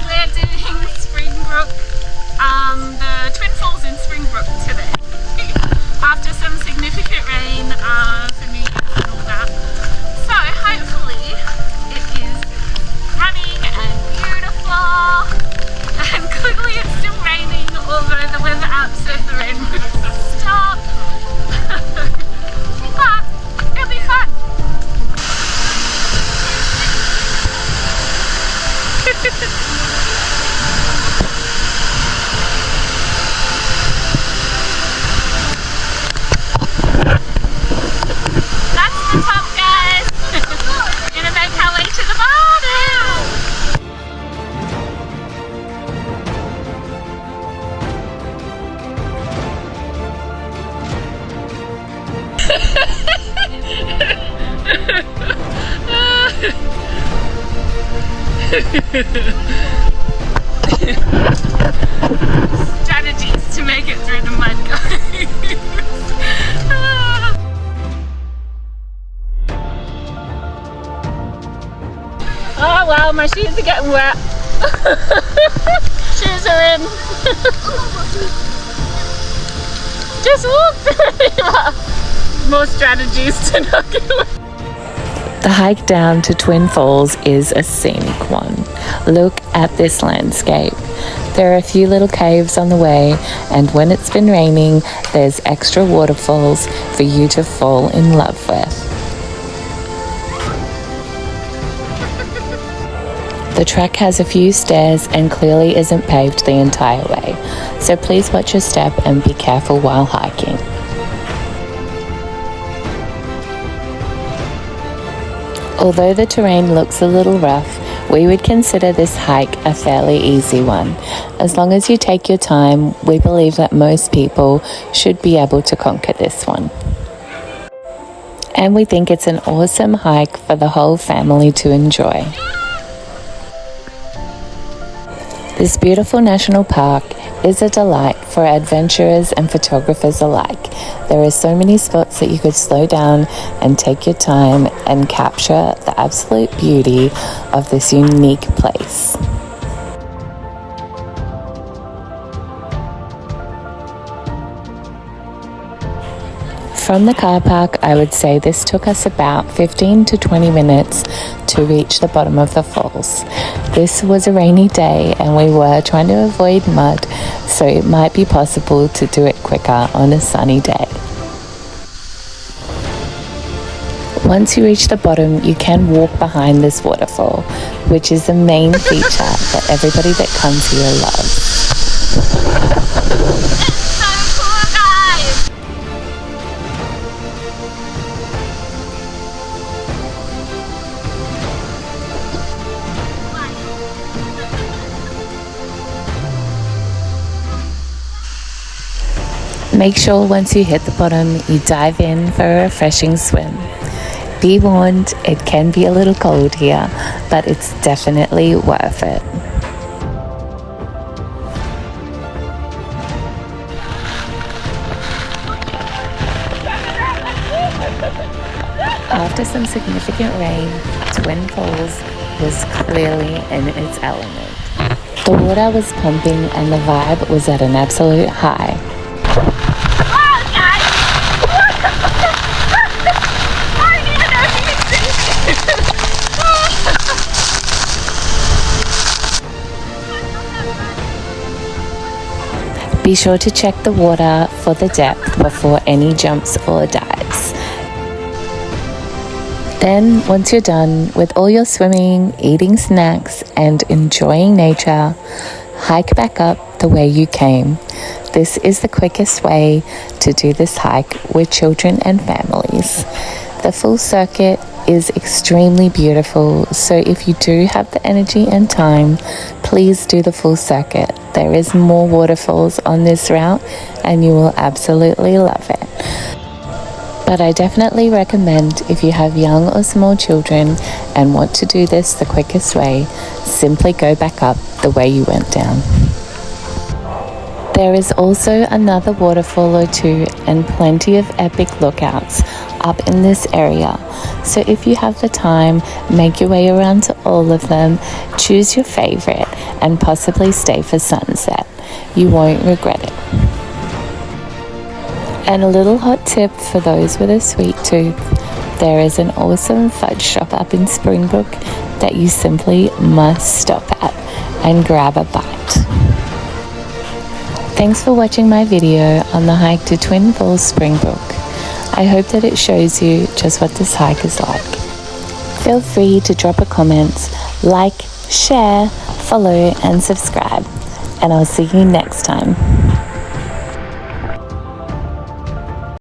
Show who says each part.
Speaker 1: We're doing Springbrook, the Twin Falls in Springbrook today. After some significant rain for New Year's and all that. So hopefully it is running and beautiful. And clearly it's still raining, although the weather app said the rain would stop. But it'll be fun. That's the top, guys. Gonna make our way to the bottom. Strategies to make it through the mud, guys. Oh wow, my shoes are getting wet. Shoes are in. Just walk through. More strategies to not get wet.
Speaker 2: The hike down to Twin Falls is a scenic one. Look at this landscape. There are a few little caves on the way, and when it's been raining, there's extra waterfalls for you to fall in love with. The track has a few stairs and clearly isn't paved the entire way, so please watch your step and be careful while hiking. Although the terrain looks a little rough, we would consider this hike a fairly easy one. As long as you take your time, we believe that most people should be able to conquer this one. And we think it's an awesome hike for the whole family to enjoy. This beautiful national park is a delight for adventurers and photographers alike. There are so many spots that you could slow down and take your time and capture the absolute beauty of this unique place. From the car park, I would say this took us about 15 to 20 minutes to reach the bottom of the falls. This was a rainy day and we were trying to avoid mud, so it might be possible to do it quicker on a sunny day. Once you reach the bottom, you can walk behind this waterfall, which is the main feature that everybody that comes here loves. Make sure once you hit the bottom, you dive in for a refreshing swim. Be warned, it can be a little cold here, but it's definitely worth it. After some significant rain, Twin Falls was clearly in its element. The water was pumping and the vibe was at an absolute high. Be sure to check the water for the depth before any jumps or dives. Then, once you're done with all your swimming, eating snacks, and enjoying nature, hike back up the way you came. This is the quickest way to do this hike with children and families. The full circuit is extremely beautiful, so if you do have the energy and time, please do the full circuit. There is more waterfalls on this route and you will absolutely love it. But I definitely recommend, if you have young or small children and want to do this the quickest way, simply go back up the way you went down. There is also another waterfall or two and plenty of epic lookouts up in this area. So if you have the time, make your way around to all of them, choose your favorite, and possibly stay for sunset. You won't regret it. And a little hot tip for those with a sweet tooth, there is an awesome fudge shop up in Springbrook that you simply must stop at and grab a bite. Thanks for watching my video on the hike to Twin Falls, Springbrook. I hope that it shows you just what this hike is like. Feel free to drop a comment, like, share, follow and subscribe, and I'll see you next time.